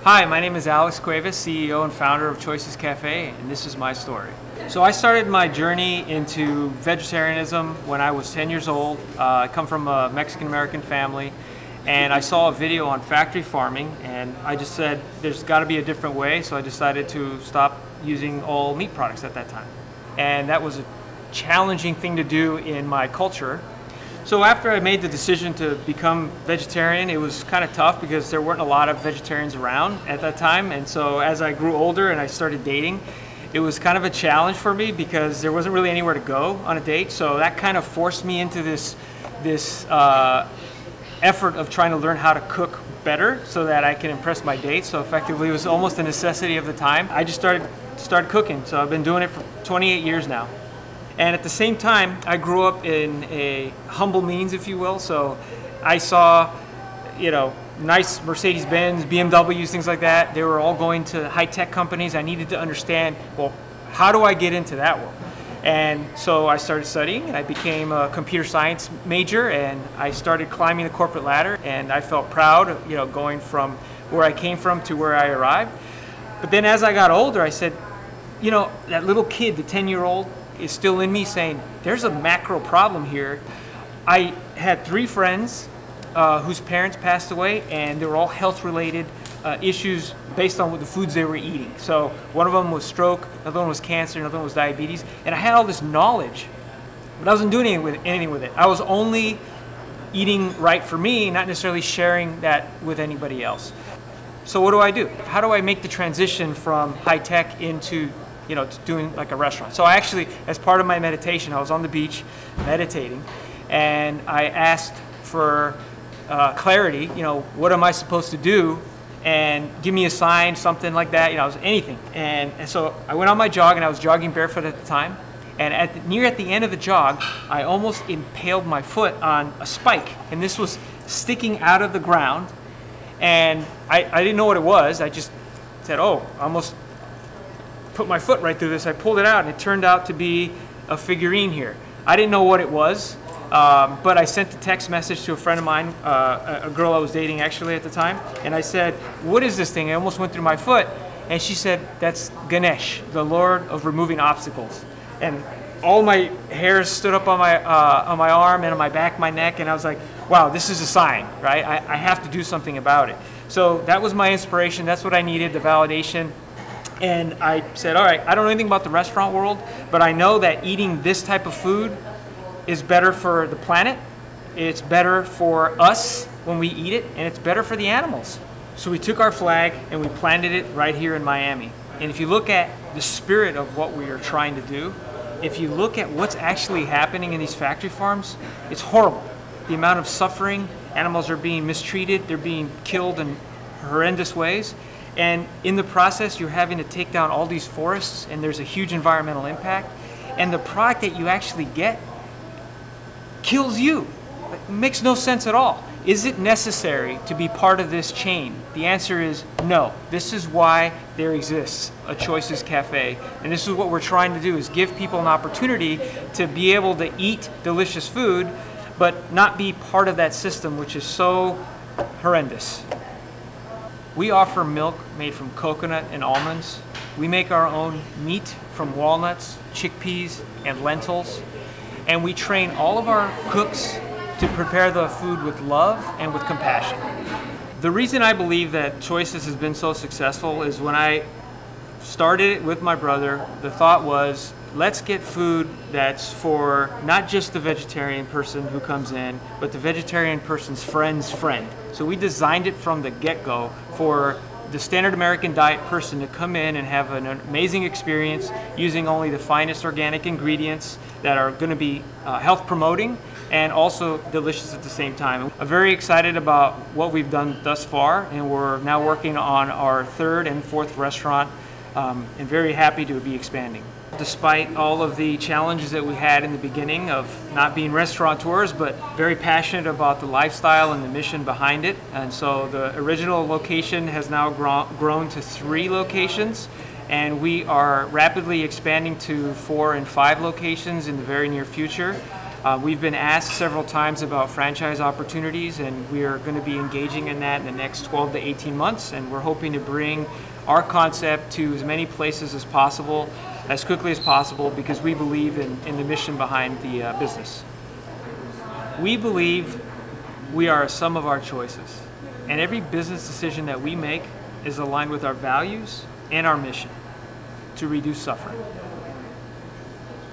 Hi, my name is Alex Cuevas, CEO and founder of Choices Cafe, and this is my story. So I started my journey into vegetarianism when I was 10 years old. I come from a Mexican-American family, and I saw a video on factory farming, and I just said, there's got to be a different way, so I decided to stop using all meat products at that time. And that was a challenging thing to do in my culture. So after I made the decision to become vegetarian, it was kind of tough because there weren't a lot of vegetarians around at that time. And so as I grew older and I started dating, it was kind of a challenge for me because there wasn't really anywhere to go on a date. So that kind of forced me into this effort of trying to learn how to cook better so that I can impress my dates. So effectively, it was almost a necessity of the time. I just started cooking. So I've been doing it for 28 years now. And at the same time, I grew up in a humble means, if you will. So I saw, nice Mercedes-Benz, BMWs, things like that. They were all going to high-tech companies. I needed to understand, well, how do I get into that world? And so I started studying, and I became a computer science major, and I started climbing the corporate ladder, and I felt proud, going from where I came from to where I arrived. But then as I got older, I said, that little kid, the 10-year-old, is still in me saying, there's a macro problem here. I had 3 friends whose parents passed away, and they were all health-related issues based on the foods they were eating. So one of them was stroke, another one was cancer, another one was diabetes, and I had all this knowledge, but I wasn't doing anything with it. I was only eating right for me, not necessarily sharing that with anybody else. So what do I do? How do I make the transition from high-tech into doing like a restaurant? So I actually, as part of my meditation, I was on the beach meditating, and I asked for clarity, what am I supposed to do? And give me a sign, something like that, anything. And so I went on my jog, and I was jogging barefoot at the time. And near at the end of the jog, I almost impaled my foot on a spike. And this was sticking out of the ground. And I didn't know what it was. I just said, oh, I almost put my foot right through this. I pulled it out, and it turned out to be a figurine here. I didn't know what it was, but I sent a text message to a friend of mine, a girl I was dating actually at the time, and I said, what is this thing? It almost went through my foot. And she said, that's Ganesh, the Lord of removing obstacles. And all my hairs stood up on my arm and on my back, my neck, and I was like, wow, this is a sign, right? I have to do something about it. So that was my inspiration. That's what I needed, the validation. And I said, all right, I don't know anything about the restaurant world, but I know that eating this type of food is better for the planet, it's better for us when we eat it, and it's better for the animals. So we took our flag and we planted it right here in Miami. And if you look at the spirit of what we are trying to do, if you look at what's actually happening in these factory farms, it's horrible. The amount of suffering, animals are being mistreated, they're being killed in horrendous ways. And in the process, you're having to take down all these forests, and there's a huge environmental impact. And the product that you actually get kills you. It makes no sense at all. Is it necessary to be part of this chain? The answer is no. This is why there exists a Choices Cafe. And this is what we're trying to do, is give people an opportunity to be able to eat delicious food, but not be part of that system, which is so horrendous. We offer milk made from coconut and almonds. We make our own meat from walnuts, chickpeas, and lentils. And we train all of our cooks to prepare the food with love and with compassion. The reason I believe that Choices has been so successful is when I started it with my brother, the thought was, let's get food that's for not just the vegetarian person who comes in, but the vegetarian person's friend's friend. So we designed it from the get-go for the standard American diet person to come in and have an amazing experience using only the finest organic ingredients that are going to be health promoting and also delicious at the same time. I'm very excited about what we've done thus far, and we're now working on our 3rd and 4th restaurant, and very happy to be expanding. Despite all of the challenges that we had in the beginning of not being restaurateurs, but very passionate about the lifestyle and the mission behind it. And so the original location has now grown to 3 locations, and we are rapidly expanding to 4 and 5 locations in the very near future. We've been asked several times about franchise opportunities, and we are going to be engaging in that in the next 12 to 18 months, and we're hoping to bring our concept to as many places as possible, as quickly as possible, because we believe in the mission behind the business. We believe we are a sum of our choices, and every business decision that we make is aligned with our values and our mission to reduce suffering.